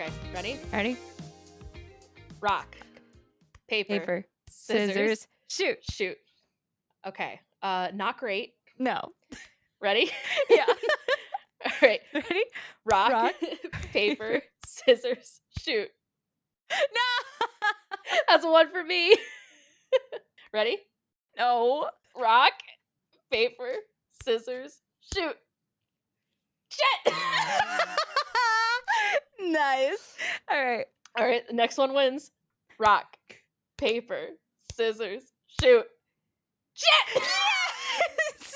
Okay, ready? Ready? Rock, paper, Scissors, shoot. shoot. Okay, not great. No. Ready? Yeah. All right. Ready? Rock, Rock, paper, scissors, shoot. No. That's a one for me. Ready? No. Rock, paper, scissors, shoot. Shit! Nice. All right. All right, the next one wins. Rock, paper, scissors, shoot. Shit! Yes!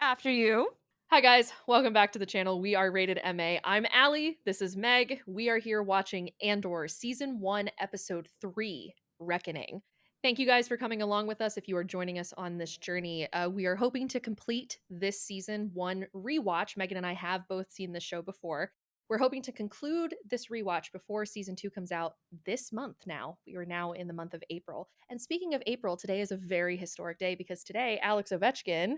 After you. Hi guys, welcome back to the channel. We are Rated MA. I'm Allie, this is Meg. We are here watching ANDOR Season 1, Episode 3, Reckoning. Thank you guys for coming along with us if you are joining us on this journey. We are hoping to complete this Season 1 rewatch. Megan and I have both seen this show before. We're hoping to conclude this rewatch before Season 2 comes out this month now. We are now in the month of April. And speaking of April, today is a very historic day because today Alex Ovechkin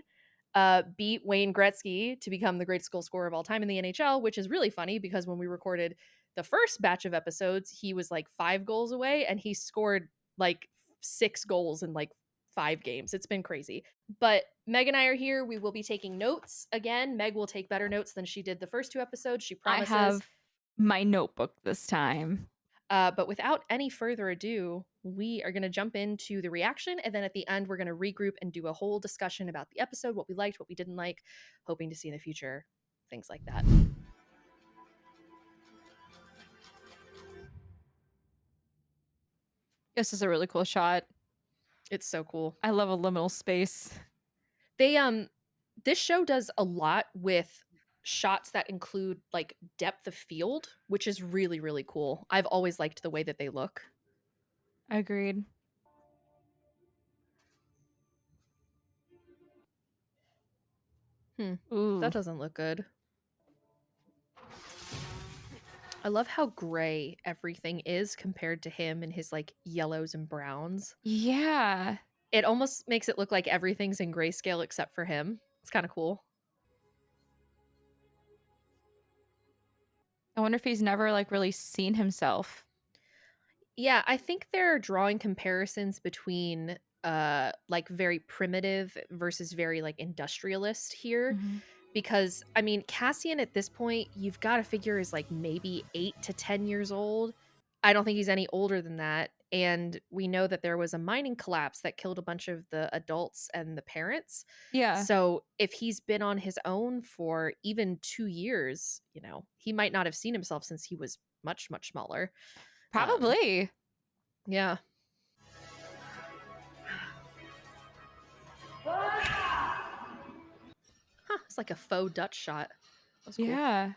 beat Wayne Gretzky to become the greatest goal scorer of all time in the NHL, which is really funny because when we recorded the first batch of episodes, he was like 5 goals away and he scored like 6 goals in like 5 games. It's been crazy. But Meg and I are here. We will be taking notes. Again, Meg will take better notes than she did the first 2 episodes. She promises. I have my notebook this time. But without any further ado, we are going to jump into the reaction. And then at the end, we're going to regroup and do a whole discussion about the episode, what we liked, what we didn't like, hoping to see in the future, things like that. This is a really cool shot. It's so cool. I love a liminal space. This show does a lot with shots that include like depth of field, which is really, really cool. I've always liked the way that they look. Agreed. Ooh. That doesn't look good. I love how gray everything is compared to him and his like yellows and browns. Yeah. It almost makes it look like everything's in grayscale except for him. It's kind of cool. I wonder if he's never like really seen himself. Yeah, I think they're drawing comparisons between like very primitive versus very like industrialist here. Because I mean, Cassian at this point, you've got to figure is like maybe 8 to 10 years old. I don't think he's any older than that. And we know that there was a mining collapse that killed a bunch of the adults and the parents. Yeah. So if he's been on his own for even 2 years, you know, he might not have seen himself since he was much, much smaller. Probably. Yeah. It's like a faux Dutch shot. That was cool. Yeah.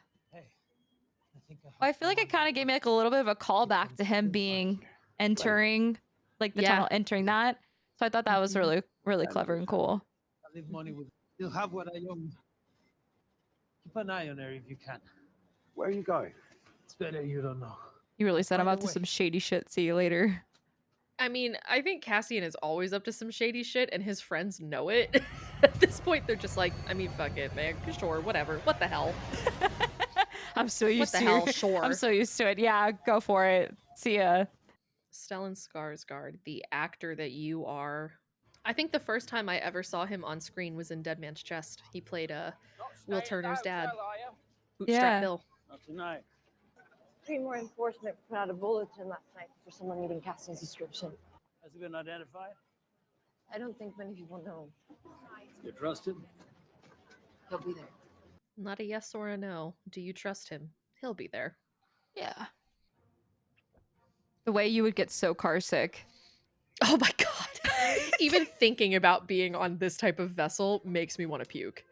I feel like it kind of gave me like a little bit of a callback to him being entering like the tunnel, entering that. So I thought that was really, really clever and cool. I leave money with. You'll have what I own. Keep an eye on her if you can. Where are you going? It's better you don't know. You really said I'm By up the to way- some shady shit. See you later. I mean, I think Cassian is always up to some shady shit, and his friends know it. At this point, they're just like, I mean, fuck it, man. Sure, whatever. What the hell? I'm so used What the to hell? Sure. I'm so used to it. Yeah, go for it. See ya. Stellan Skarsgård, the actor that you are. I think the first time I ever saw him on screen was in Dead Man's Chest. He played Will Turner's dad. Bootstrap Yeah. Bill. Not tonight. 3 more enforcement put out a bulletin last night for someone meeting Cassian's description. Has it been identified? I don't think many people know. You trust him? He'll be there. Not a yes or a no. Do you trust him? He'll be there. Yeah. The way you would get so car sick. Oh my god. Even thinking about being on this type of vessel makes me want to puke.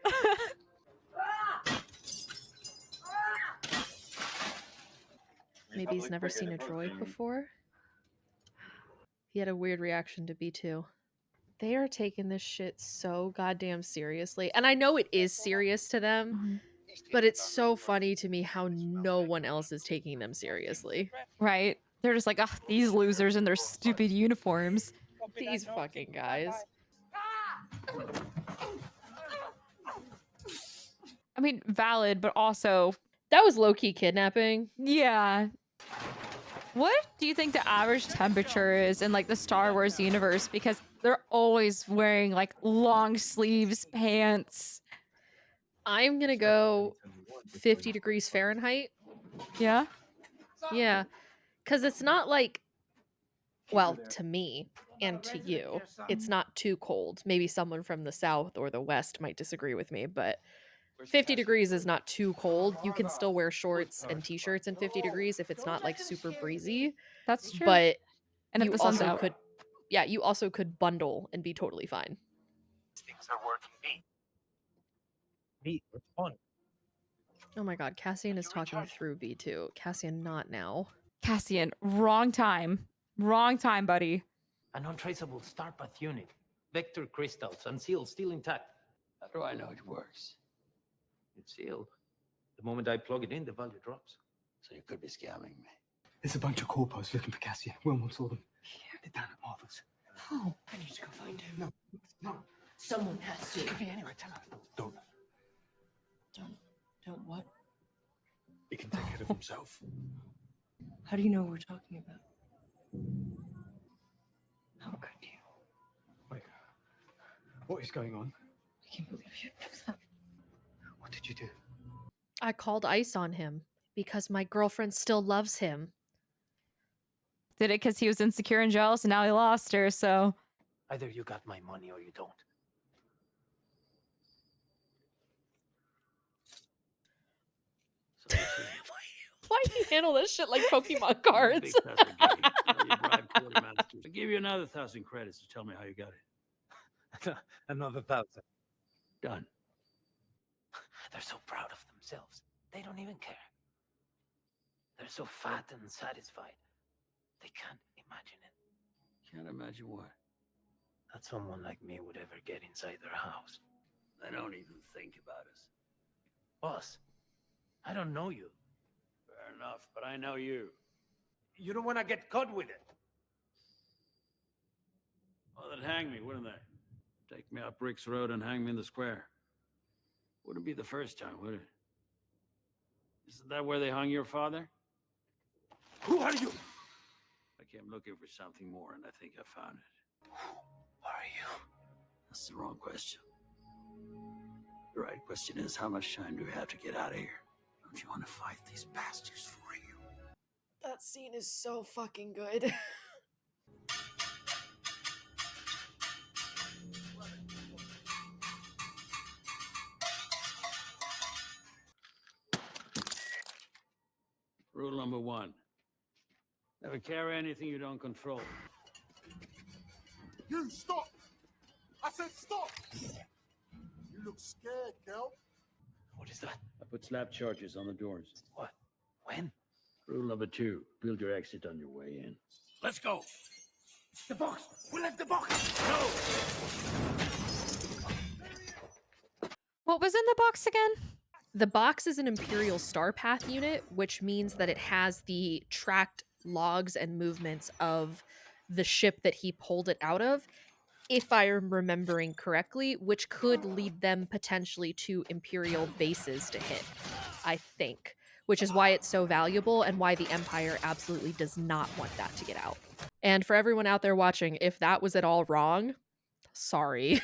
Maybe he's never seen a droid before. He had a weird reaction to B2. They are taking this shit so goddamn seriously. And I know it is serious to them, but it's so funny to me how no one else is taking them seriously. Right? They're just like, ah, these losers in their stupid uniforms. These fucking guys. I mean, valid, but also That was low-key kidnapping. Yeah. What do you think the average temperature is in like the Star Wars universe? Because they're always wearing like long sleeves, pants. I'm gonna go 50 degrees Fahrenheit. Yeah. Yeah. Because it's not like, well, to me and to you, it's not too cold. Maybe someone from the South or the West might disagree with me, but 50 degrees is not too cold. You can still wear shorts and t-shirts in 50 degrees if it's not like super breezy. That's true. But And if you the sun's also out. could, yeah, you also could bundle and be totally fine. Things are working neat. Neat, it's fun. Oh my god, Cassian is talking through V2. Cassian, not now. Cassian, wrong time. Wrong time, buddy. An untraceable star path unit. Vector crystals, unsealed, still intact. How do I know it works? It's sealed. The moment I plug it in, the value drops. So you could be scamming me. There's a bunch of corpos looking for Cassian. Wilmot saw them. They're down at Martha's. Oh, I need to go find him. No. Someone has to. Could be anywhere. Tell her. Don't. Don't what? He can take care of himself. How do you know what we're talking about? How could you? Wait. What is going on? I can't believe you do that. What did you do? I called ice on him because my girlfriend still loves him. Did it because he was insecure and jealous and now he lost her, so. Either you got my money or you don't. So you see, Why do you handle this shit like Pokemon cards? Big that's a game. You bribe quartermasters. I'll give you another 1,000 credits to tell me how you got it. Another 1,000. Done. they're so proud of themselves. They don't even care. They're so fat and satisfied. They can't imagine it. Can't imagine what. That someone like me would ever get inside their house. They don't even think about us. Boss, I don't know you. Fair enough, but I know you. You don't want to get caught with it. Well, then hang me, wouldn't they? Take me up Brick's Road and hang me in the square. Wouldn't be the first time, would it? Isn't that where they hung your father? Who are you? I came looking for something more, and I think I found it. Who are you? That's the wrong question. The right question is, how much time do we have to get out of here? Don't you want to fight these bastards for real? That scene is so fucking good. Rule number 1. Never carry anything you don't control. You stop! I said stop! You look scared, girl. What is that? I put slap charges on the doors. What? When? Rule number 2. Build your exit on your way in. Let's go! The box! We left the box! No! What was in the box again? The box is an Imperial Star Path unit, which means that it has the tracked logs and movements of the ship that he pulled it out of, if I am remembering correctly, which could lead them potentially to Imperial bases to hit, I think, which is why it's so valuable and why the Empire absolutely does not want that to get out. And for everyone out there watching, if that was at all wrong, sorry.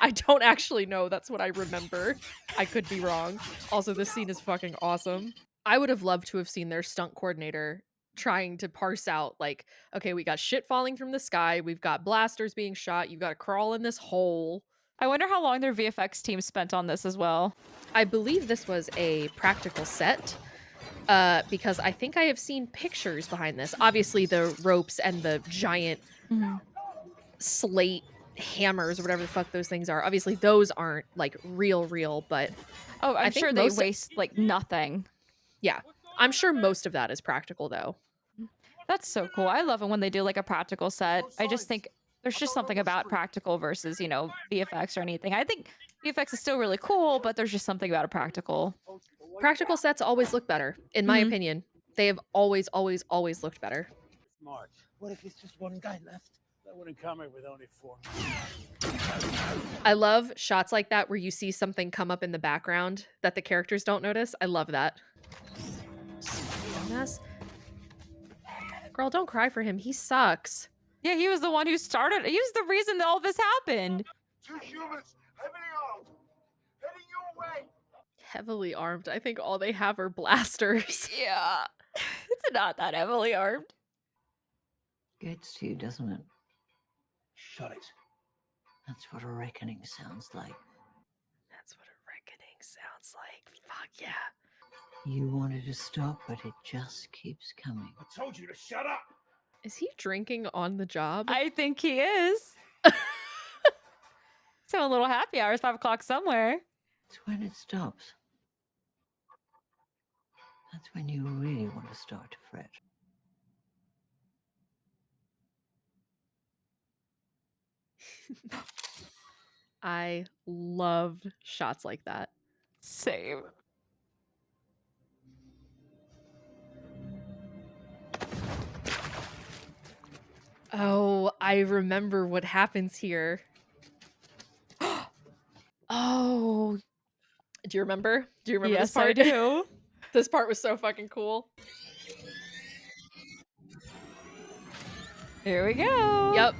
I don't actually know. That's what I remember. I could be wrong. Also, this scene is fucking awesome. I would have loved to have seen their stunt coordinator trying to parse out, like, okay, we got shit falling from the sky. We've got blasters being shot. You got to crawl in this hole. I wonder how long their VFX team spent on this as well. I believe this was a practical set because I think I have seen pictures behind this. Obviously, the ropes and the giant slate hammers or whatever the fuck those things are. Obviously, those aren't like real, but Oh, I'm think sure they most- waste like nothing. yeah, I'm sure most of that is practical though. That's so cool. I love it when they do like a practical set. I just think there's just something about practical versus, you know, VFX or anything. I think VFX is still really cool, but there's just something about a practical. Practical sets always look better, in my opinion. They have always looked better. Smart. What if it's just one guy left? That wouldn't come here with only 4 I love shots like that where you see something come up in the background that the characters don't notice. I love that. Mess. Girl, don't cry for him. He sucks. Yeah, he was the one who started. He was the reason that all this happened. 2 humans, heavily armed, heading your way. Heavily armed. I think all they have are blasters. Yeah. It's not that heavily armed. Gets to you, doesn't it? Shut it. That's what a reckoning sounds like. That's what a reckoning sounds like. Fuck yeah. You wanted to stop, but it just keeps coming. I told you to shut up. Is he drinking on the job? I think he is. So a little happy hour. It's 5 o'clock somewhere. It's when it stops. That's when you really want to start to fret. I love shots like that. Same. Oh, I remember what happens here. Oh. Do you remember? Do you remember this Yes, I part? do. This part was so fucking cool. Here we go. Yep.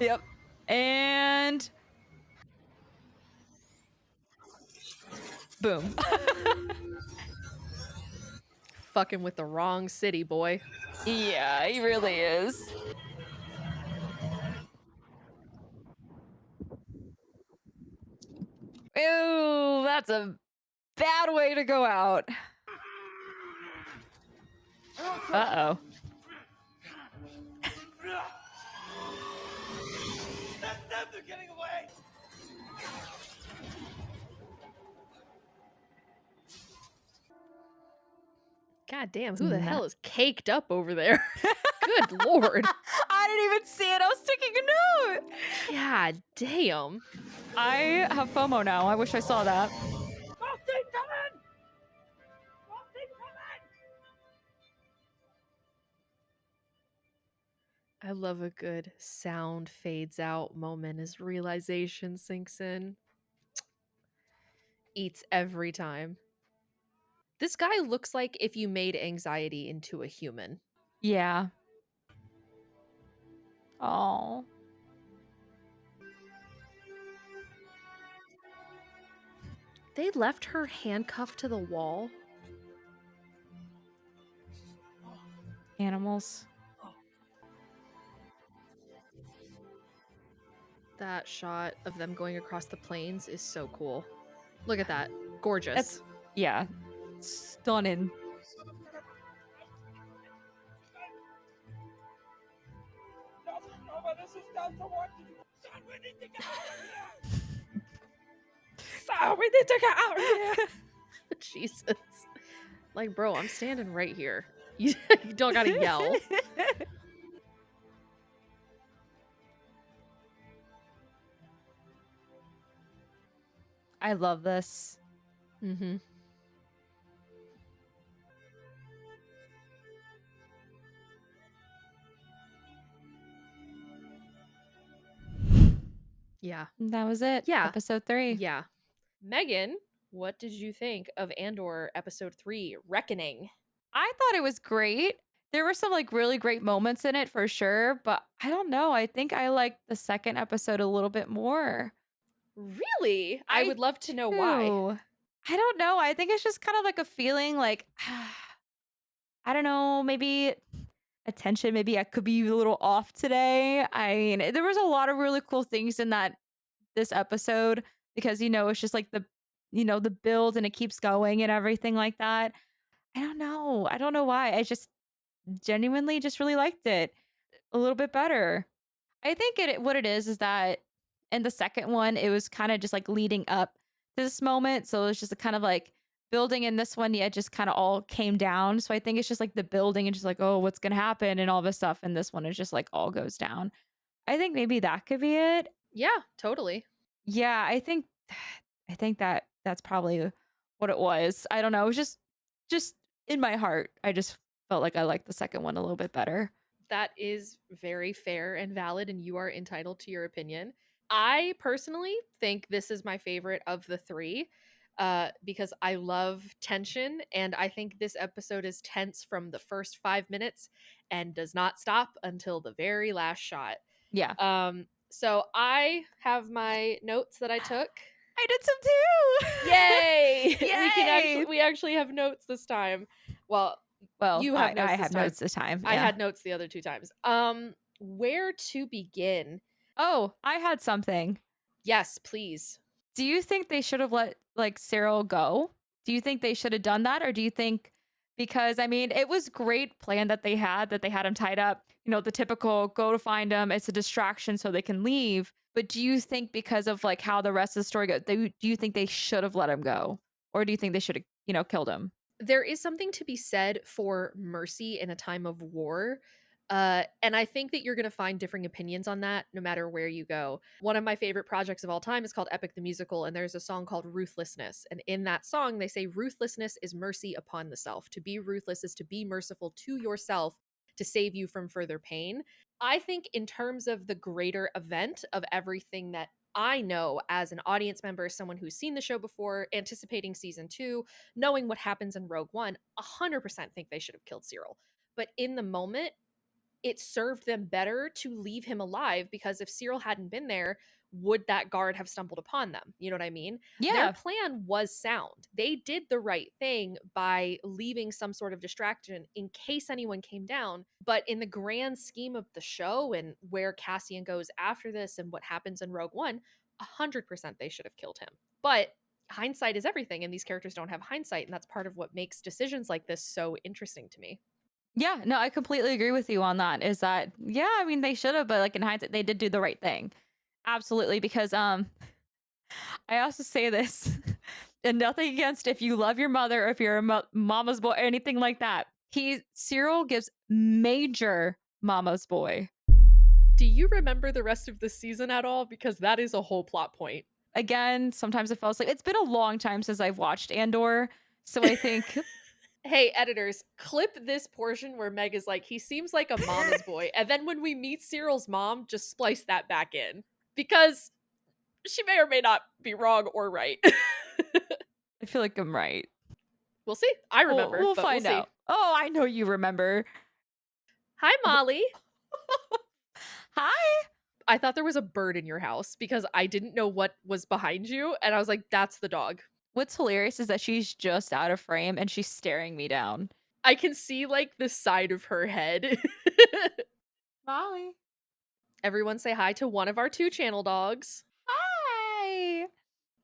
Yep. And boom. Fucking with the wrong city, boy. Yeah, he really is. Ew, that's a bad way to go out. Uh-oh. That's them, they're getting away. God damn, who the hell is caked up over there? Good lord. I didn't even see it. I was taking a note. God damn. I have FOMO now. I wish I saw that. I love a good sound fades out moment as realization sinks in. Eats every time. This guy looks like if you made anxiety into a human. Yeah. Oh. They left her handcuffed to the wall. Animals. That shot of them going across the plains is so cool. Look at that. Gorgeous. That's, yeah. Stunning. This is done for what? Son, we need to get out of here. So we need to get out of here. Jesus. Like, bro, I'm standing right here. You don't gotta yell. I love this. Mm-hmm. Yeah. That was it. Yeah. Episode 3. Yeah. Megan, what did you think of Andor episode 3, Reckoning? I thought it was great. There were some like really great moments in it for sure, but I don't know. I think I liked the second episode a little bit more. Really? I would love to know why. I don't know. I think it's just kind of like a feeling like I don't know, maybe attention, maybe I could be a little off today. I mean, there was a lot of really cool things in this episode because it's just like the build and it keeps going and everything like that. I don't know. I don't know why. I just genuinely just really liked it a little bit better. I think what it is that in the second one, it was kind of just like leading up to this moment. So it's just kind of like building in this one, yeah, just kind of all came down. So I think it's just like the building and just like, oh, what's going to happen and all this stuff. And this one is just like all goes down. I think maybe that could be it. Yeah, totally. Yeah, I think that's probably what it was. I don't know. It was just in my heart. I just felt like I liked the second one a little bit better. That is very fair and valid, and you are entitled to your opinion. I personally think this is my favorite of the three because I love tension, and I think this episode is tense from the first 5 minutes and does not stop until the very last shot. Yeah. So I have my notes that I took. I did some too. Yay! Yay! We actually have notes this time. Well, you have notes I this have time. notes this time. I Yeah. had notes the other 2 times. Where to begin? Oh, I had something. Yes, please. Do you think they should have let like Cyril go? Do you think they should have done that, or do you think because I mean it was great plan that they had him tied up, you know, the typical go to find him, it's a distraction so they can leave. But do you think because of like how the rest of the story goes, do you think they should have let him go, or do you think they should have, you know, killed him? There is something to be said for mercy in a time of war. And I think that you're going to find differing opinions on that no matter where you go. One of my favorite projects of all time is called Epic the Musical, and there's a song called Ruthlessness. And in that song, they say ruthlessness is mercy upon the self. To be ruthless is to be merciful to yourself to save you from further pain. I think, in terms of the greater event of everything that I know as an audience member, someone who's seen the show before, anticipating season 2, knowing what happens in Rogue One, 100% think they should have killed Cyril. But in the moment, it served them better to leave him alive because if Cyril hadn't been there, would that guard have stumbled upon them? You know what I mean? Their Yeah. plan was sound. They did the right thing by leaving some sort of distraction in case anyone came down. But in the grand scheme of the show and where Cassian goes after this and what happens in Rogue One, 100% they should have killed him. But hindsight is everything, and these characters don't have hindsight, and that's part of what makes decisions like this so interesting to me. Yeah, no, I completely agree with you on that. Is that yeah, I mean they should have, but like in hindsight, they did do the right thing. Absolutely. Because I also say this, and nothing against if you love your mother or if you're a mama's boy, anything like that. Cyril gives major mama's boy. Do you remember the rest of the season at all? Because that is a whole plot point. Again, sometimes I fell asleep. It's been a long time since I've watched Andor, so I think Hey, editors, clip this portion where Meg is like, he seems like a mama's boy. And then when we meet Cyril's mom, just splice that back in. Because she may or may not be wrong or right. I feel like I'm right. We'll see. I remember, We'll but find we'll see. out. Oh, I know you remember. Hi, Molly. Hi. I thought there was a bird in your house because I didn't know what was behind you. And I was like, that's the dog. What's hilarious is that she's just out of frame and she's staring me down. I can see like the side of her head. Molly. Everyone say hi to one of our 2 channel dogs. Hi.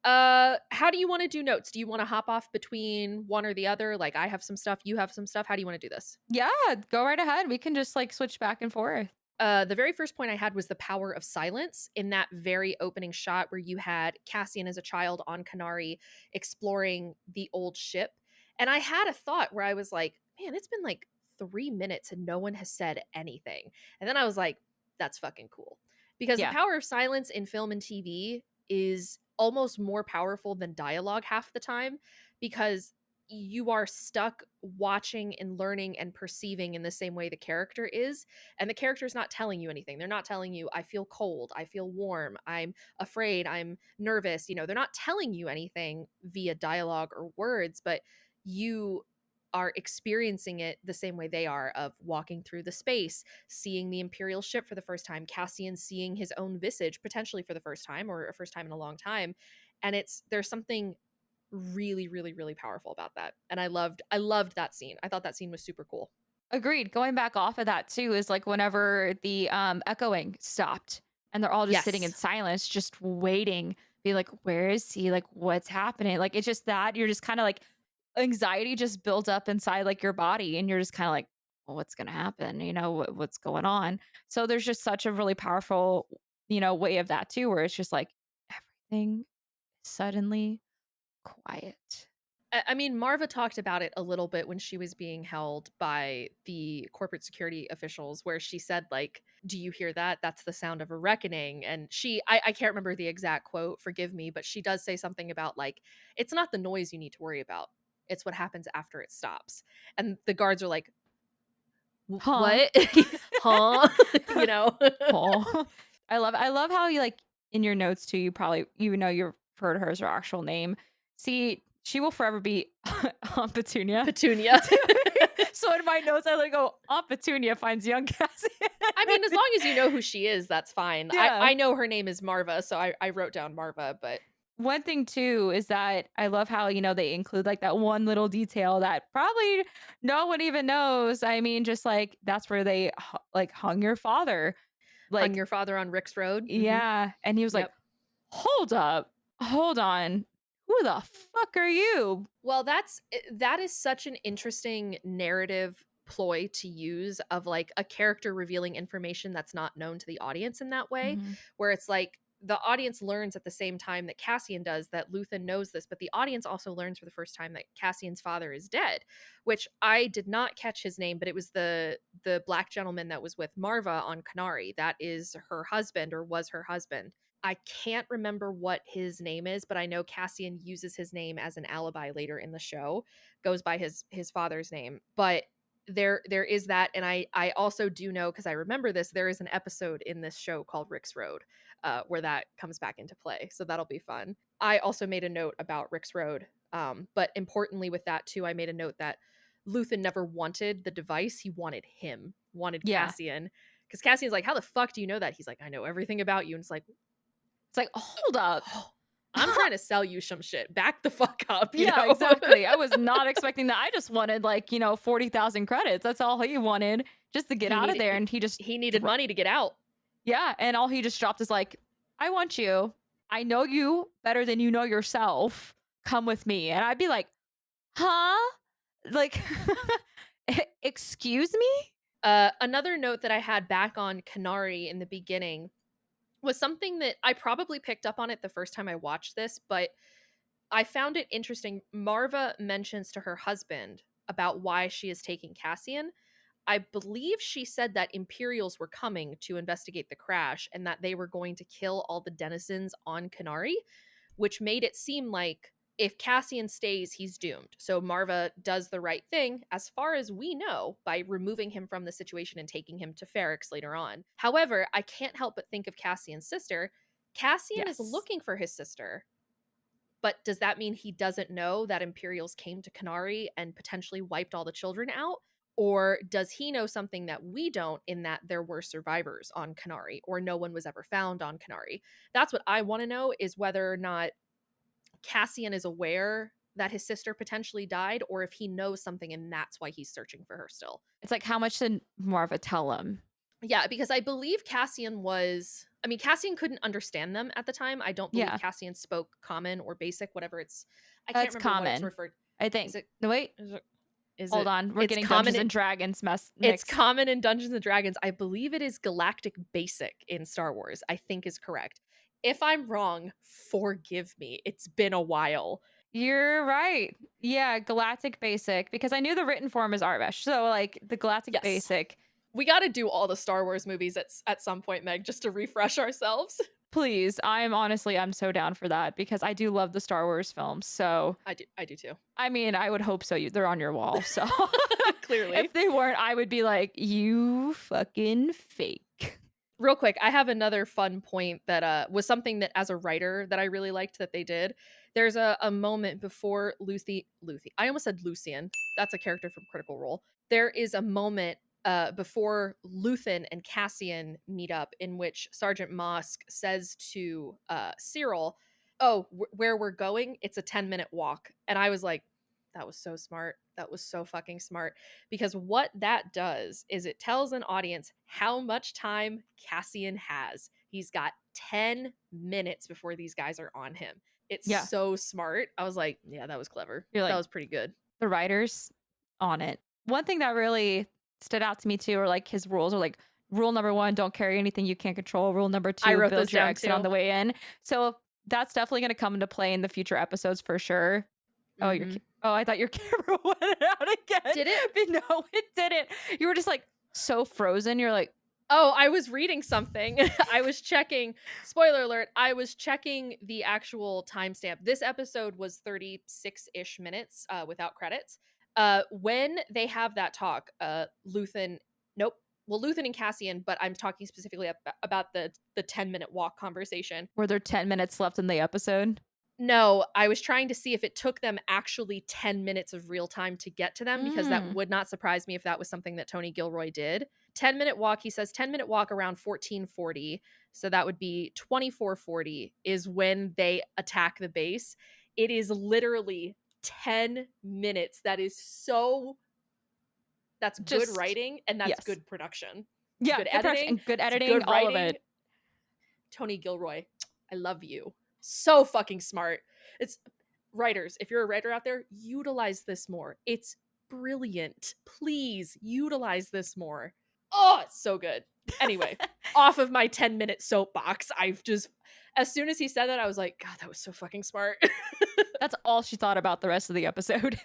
How do you want to do notes? Do you want to hop off between one or the other? Like I have some stuff, you have some stuff. How do you want to do this? Yeah, go right ahead. We can just like switch back and forth. The very first point I had was the power of silence in that very opening shot where you had Cassian as a child on Canary exploring the old ship. And I had a thought where I was like, man, it's been like 3 minutes and no one has said anything. And then I was like, that's fucking cool. Because Yeah. the power of silence in film and TV is almost more powerful than dialogue half the time because you are stuck watching and learning and perceiving in the same way the character is, and the character's not telling you anything. They're not telling you I feel cold, I feel warm, I'm afraid, I'm nervous. You know, they're not telling you anything via dialogue or words, but you are experiencing it the same way they are, of walking through the space, seeing the Imperial ship for the first time, Cassian seeing his own visage potentially for the first time or a first time in a long time. And there's something really, really, really powerful about that. And I loved that scene. I thought that scene was super cool. Agreed. Going back off of that too is like whenever the echoing stopped and they're all just sitting in Yes. silence, just waiting, be like, where is he? Like, what's happening? Like, it's just that you're just kind of like anxiety just builds up inside like your body, and you're just kind of like, well, what's gonna happen? You know, what's going on? So there's just such a really powerful, you know, way of that too, where it's just like everything suddenly quiet. I mean, Marva talked about it a little bit when she was being held by the corporate security officials, where she said, like, do you hear that? That's the sound of a reckoning. And I can't remember the exact quote, forgive me, but she does say something about, like, it's not the noise you need to worry about. It's what happens after it stops. And the guards are like, Huh. What? Huh? You know? Oh. I love how you like in your notes too, you probably you know you've heard her as her actual name. See, she will forever be Aunt Petunia. Petunia. So in my notes, I like go, Aunt Petunia finds young Cassie. I mean, as long as you know who she is, that's fine. Yeah. I know her name is Marva, so I wrote down Marva, but One thing too is that I love how, you know, they include like that one little detail that probably no one even knows. I mean, just like that's where they like hung your father. hung Like, your father on Rick's Road. yeah. And he was like, Yep. hold up, hold on. Who the fuck are you? Well, that is such an interesting narrative ploy to use of like a character revealing information that's not known to the audience in that way, Mhm. where it's like the audience learns at the same time that Cassian does that Luthen knows this, but the audience also learns for the first time that Cassian's father is dead, which I did not catch his name, but it was the black gentleman that was with Marva on Canary. That is her husband or was her husband. I can't remember what his name is, but I know Cassian uses his name as an alibi later in the show, goes by his father's name. But there is that, and I also do know, because I remember this, there is an episode in this show called Rick's Road, where that comes back into play. So that'll be fun. I also made a note about Rick's Road. But importantly with that too, I made a note that Luthen never wanted the device, he wanted him, wanted Yeah. Cassian. Because Cassian's like, how the fuck do you know that? He's like, I know everything about you. And it's like, It's like, hold up. I'm trying to sell you some shit. Back the fuck up. You Yeah, know? exactly. I was not expecting that. I just wanted like, you know, 40,000 credits. That's all he wanted just to get out of there. And he just, he needed money to get out. yeah. And all he just dropped is like, I want you. I know you better than you know yourself. Come with me. And I'd be like, huh? Like, excuse me? Another note that I had back on Canary in the beginning was something that I probably picked up on it the first time I watched this, but I found it interesting. Marva mentions to her husband about why she is taking Cassian. I believe she said that Imperials were coming to investigate the crash and that they were going to kill all the denizens on Canary, which made it seem like if Cassian stays, he's doomed. So Marva does the right thing, as far as we know, by removing him from the situation and taking him to Ferrix later on. However, I can't help but think of Cassian's sister. Cassian is Yes. looking for his sister, but does that mean he doesn't know that Imperials came to Canary and potentially wiped all the children out? Or does he know something that we don't, in that there were survivors on Canary or no one was ever found on Canary? That's what I want to know, is whether or not Cassian is aware that his sister potentially died, or if he knows something and that's why he's searching for her still. It's like, how much did Marva tell him? Yeah, because I believe Cassian couldn't understand them at the time. I don't believe Yeah. Cassian spoke common or basic, whatever it's. I can't That's remember what it's common. referred. I think. Is it? No, wait. Hold on. We're It's getting common Dungeons in- and Dragons It's mixed. common in Dungeons and Dragons. I believe it is Galactic Basic in Star Wars. I think is correct. If I'm wrong, forgive me. It's been a while. You're right. Yeah, Galactic Basic, because I knew the written form is Arvesh. So like the Galactic Yes. Basic. We got to do all the Star Wars movies at some point, Meg, just to refresh ourselves. Please, I'm so down for that because I do love the Star Wars films. So I do too. I mean, I would hope so. They're on your wall. So Clearly. if they weren't, I would be like, you fucking fake. Real quick, I have another fun point that was something that as a writer that I really liked that they did. There's a moment before Lucy. I almost said Lucian. That's a character from Critical Role. There is a moment before Luthen and Cassian meet up in which Sergeant Mosk says to Cyril, "Oh, where we're going, it's a 10-minute walk." And I was like, that was so smart. That was so fucking smart. Because what that does is it tells an audience how much time Cassian has. He's got 10 minutes before these guys are on him. It's so smart. I was like, yeah, that was clever. You're like, that was pretty good. The writers on it. One thing that really stood out to me too, are like his rules are like, rule number 1, don't carry anything you can't control. Rule number 2, wrote build those your down exit too. on the way in. So that's definitely going to come into play in the future episodes for sure. Mhm. Oh, I thought your camera went out again. Did it? But no, it didn't. You were just like so frozen. You're like, Oh, I was reading something. I was checking, spoiler alert, I was checking the actual timestamp. This episode was 36-ish minutes without credits. When they have that talk, Luthen Nope. Well, Luthen and Cassian, but I'm talking specifically about the 10-minute walk conversation. Were there 10 minutes left in the episode? No, I was trying to see if it took them actually 10 minutes of real time to get to them, because that would not surprise me if that was something that Tony Gilroy did. 10-minute walk, he says 10-minute walk around 1440. So that would be 2440 is when they attack the base. It is literally 10 minutes. That is so... That's good writing, and that's yes. good production. Yeah, good editing, good editing, good all writing. of it. Tony Gilroy, I love you. So fucking smart. It's writers, if you're a writer out there, utilize this more. It's brilliant. Please utilize this more. Oh, it's so good. Anyway, off of my 10-minute soapbox, I've just, as soon as he said that, I was like, God, that was so fucking smart. That's all she thought about the rest of the episode.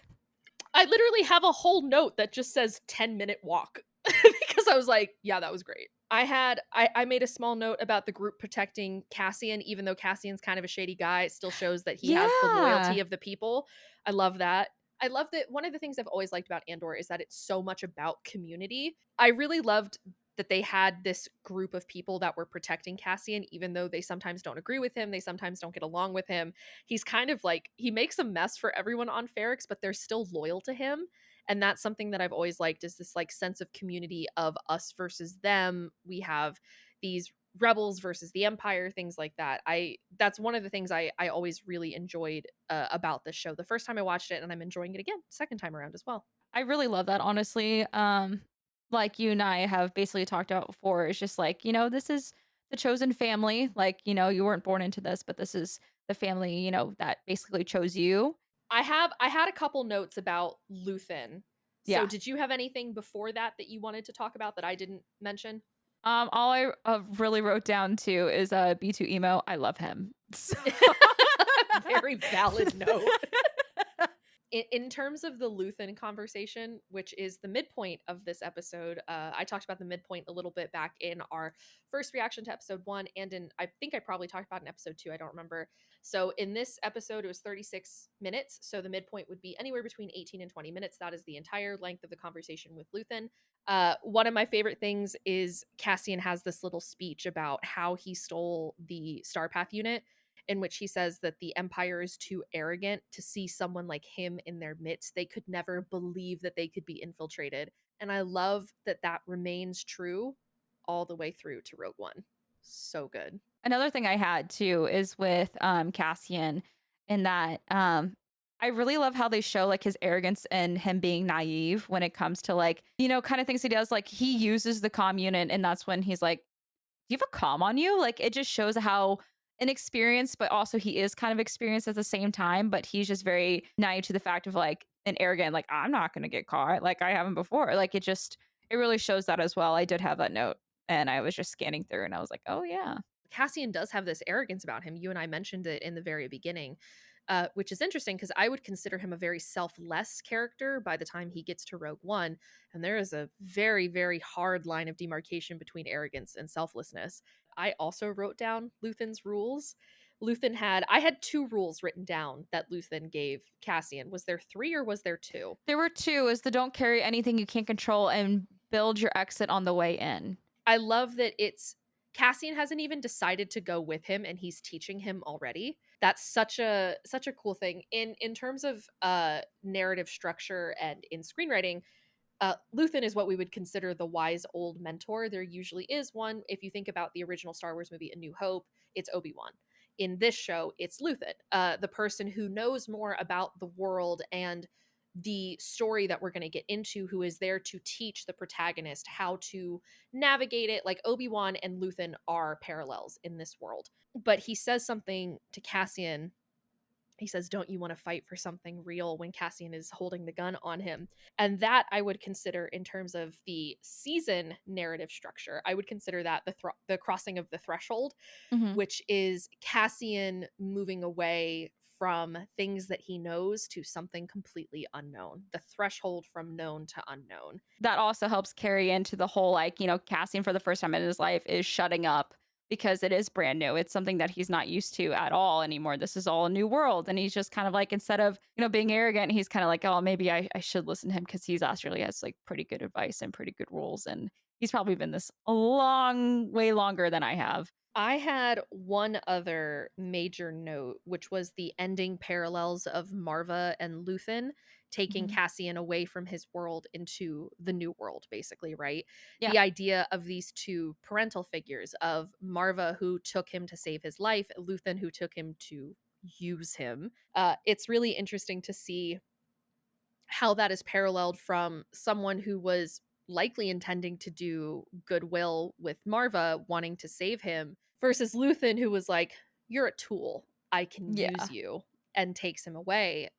I literally have a whole note that just says 10-minute walk because I was like, yeah, that was great. I made a small note about the group protecting Cassian, even though Cassian's kind of a shady guy. It still shows that he has the loyalty of the people. I love that. I love that one of the things I've always liked about Andor is that it's so much about community. I really loved that they had this group of people that were protecting Cassian, even though they sometimes don't agree with him. They sometimes don't get along with him. He's kind of like, he makes a mess for everyone on Ferrix, but they're still loyal to him. And that's something that I've always liked, is this like sense of community of us versus them. We have these rebels versus the Empire, things like that. That's one of the things I always really enjoyed about this show the first time I watched it, and I'm enjoying it again second time around as well. I really love that, honestly. Like you and I have basically talked about before, it's just like, this is the chosen family. Like, you weren't born into this, but this is the family, that basically chose you. I had a couple notes about Luthen. So Yeah. did you have anything before that you wanted to talk about that I didn't mention? All I really wrote down too is B2 emo. I love him. Very valid note. In terms of the Luthen conversation, which is the midpoint of this episode, I talked about the midpoint a little bit back in our first reaction to episode 1, and I think I probably talked about in episode 2, I don't remember. So in this episode, it was 36 minutes, so the midpoint would be anywhere between 18 and 20 minutes. That is the entire length of the conversation with Luthen. One of my favorite things is Cassian has this little speech about how he stole the Starpath unit, in which he says that the Empire is too arrogant to see someone like him in their midst. They could never believe that they could be infiltrated. And I love that that remains true all the way through to Rogue One. So good. Another thing I had too is with Cassian, in that I really love how they show like his arrogance and him being naive when it comes to like, kind of things he does. Like he uses the comm unit, and that's when he's like, do you have a comm on you? Like it just shows how inexperienced, but also he is kind of experienced at the same time. But he's just very naive to the fact of like an arrogant, like, I'm not gonna get caught. Like I haven't before. Like it really shows that as well. I did have that note, and I was just scanning through and I was like, oh yeah. Cassian does have this arrogance about him. You and I mentioned it in the very beginning, which is interesting because I would consider him a very selfless character by the time he gets to Rogue One. And there is a very, very hard line of demarcation between arrogance and selflessness. I also wrote down Luthen's rules. I had 2 rules written down that Luthen gave Cassian. Was there 3 or was there 2? There were 2, is the don't carry anything you can't control and build your exit on the way in. I love that Cassian hasn't even decided to go with him, and he's teaching him already. That's such a cool thing. In terms of narrative structure and in screenwriting, Luthen is what we would consider the wise old mentor. There usually is one. If you think about the original Star Wars movie, A New Hope, it's Obi-Wan. In this show, it's Luthen, the person who knows more about the world and the story that we're going to get into, who is there to teach the protagonist how to navigate it. Like Obi-Wan and Luthen are parallels in this world. But he says something to Cassian. He says, don't you want to fight for something real, when Cassian is holding the gun on him? And that I would consider, in terms of the season narrative structure, I would consider that the crossing of the threshold, which is Cassian moving away from things that he knows to something completely unknown. The threshold from known to unknown. That also helps carry into the whole, like, Cassian for the first time in his life is shutting up because it is brand new. It's something that he's not used to at all anymore. This is all a new world. And he's just kind of like, instead of, being arrogant, he's kind of like, oh, maybe I should listen to him because he's actually has like pretty good advice and pretty good rules. And he's probably been this a way longer than I have. I had one other major note, which was the ending parallels of Marva and Luthen taking Mhm. Cassian away from his world into the new world, basically, right? Yeah. The idea of these two parental figures of Marva, who took him to save his life, Luthen, who took him to use him. It's really interesting to see how that is paralleled from someone who was likely intending to do goodwill with Marva, wanting to save him, versus Luthen, who was like, "You're a tool. I can Yeah. use you," and takes him away.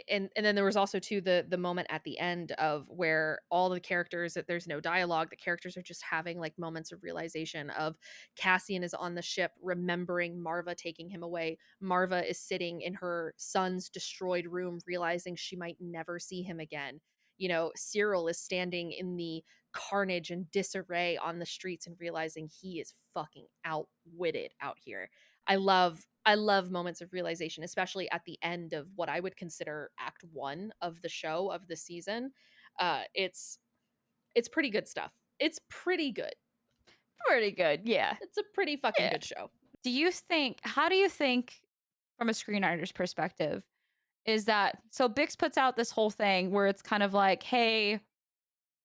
And then there was also too the moment at the end of where all the characters, that there's no dialogue, the characters are just having like moments of realization of Cassian is on the ship remembering Marva taking him away. Marva is sitting in her son's destroyed room realizing she might never see him again. Cyril is standing in the carnage and disarray on the streets and realizing he is fucking outwitted out here. I love moments of realization, especially at the end of what I would consider act 1 of the show, of the season. It's pretty good stuff. It's pretty good. Pretty good. Yeah. It's a pretty fucking Yeah. good show. How do you think, from a screenwriter's perspective, is that, so Bix puts out this whole thing where it's kind of like, hey,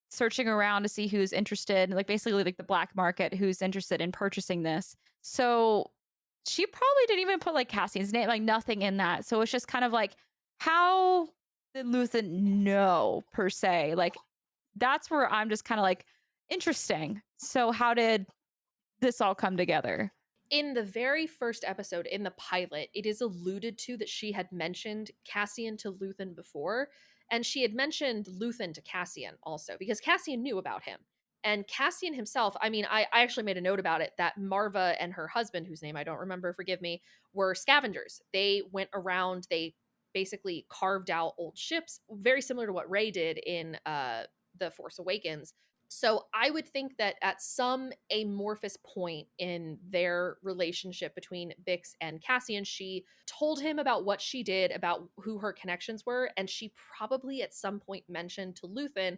searching around to see who's interested, like basically like the black market, who's interested in purchasing this. So she probably didn't even put like Cassian's name, like nothing in that. So it's just kind of like, how did Luthen know, per se? Like, that's where I'm just kind of like, interesting. So how did this all come together? In the very first episode, in the pilot, it is alluded to that she had mentioned Cassian to Luthen before, and she had mentioned Luthen to Cassian also, because Cassian knew about him. And Cassian himself, I actually made a note about it, that Marva and her husband, whose name I don't remember, forgive me, were scavengers. They went around, they basically carved out old ships, very similar to what Rey did in The Force Awakens. So I would think that at some amorphous point in their relationship between Bix and Cassian, she told him about what she did, about who her connections were, and she probably at some point mentioned to Luthen,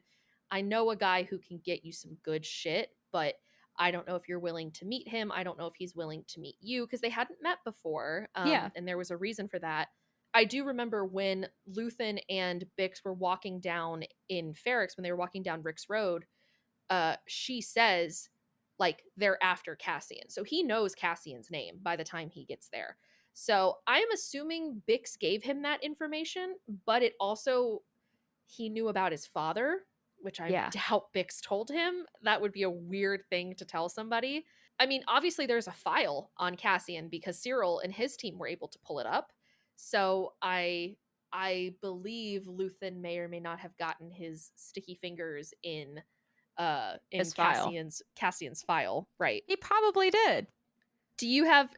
I know a guy who can get you some good shit, but I don't know if you're willing to meet him. I don't know if he's willing to meet you, because they hadn't met before. Yeah. And there was a reason for that. I do remember when Luthen and Bix were walking down in Ferrix, when they were walking down Rick's Road, she says, like, they're after Cassian. So he knows Cassian's name by the time he gets there. So I'm assuming Bix gave him that information, but it also, he knew about his father, which I doubt Bix told him. That would be a weird thing to tell somebody. Obviously there's a file on Cassian because Cyril and his team were able to pull it up. So I believe Luthen may or may not have gotten his sticky fingers in His file. Cassian's file, right? He probably did. Do you have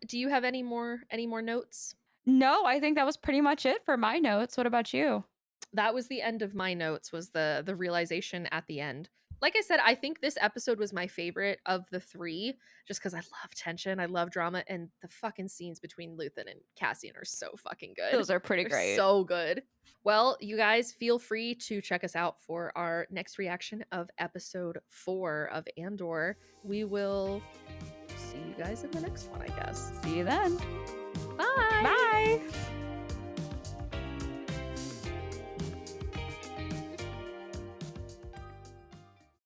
any more notes? No, I think that was pretty much it for my notes. What about you? That was the end of my notes, was the realization at the end. Like I said, I think this episode was my favorite of the 3, just because I love tension, I love drama, and the fucking scenes between Luthen and Cassian are so fucking good. Those are pretty great. So good. Well, you guys feel free to check us out for our next reaction of episode 4 of Andor. We will see you guys in the next one, I guess. See you then. Bye. Bye.